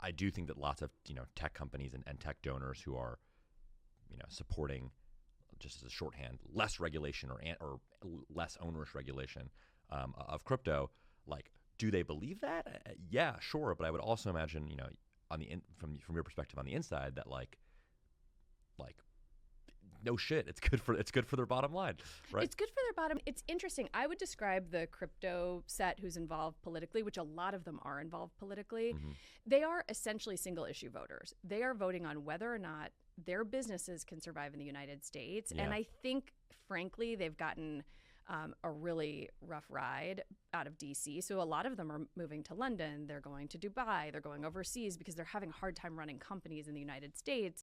I do think that lots of tech companies and tech donors who are supporting, just as a shorthand, less regulation or less onerous regulation of crypto, like, do they believe that? Yeah, sure, but I would also imagine from your perspective on the inside that like no shit, it's good for their bottom line, right? It's good for their bottom. It's interesting. I would describe the crypto set who's involved politically, which a lot of them are involved politically. Mm-hmm. They are essentially single issue voters. They are voting on whether or not their businesses can survive in the United States. Yeah. And I think, frankly, they've gotten a really rough ride out of DC. So a lot of them are moving to London. They're going to Dubai. They're going overseas because they're having a hard time running companies in the United States.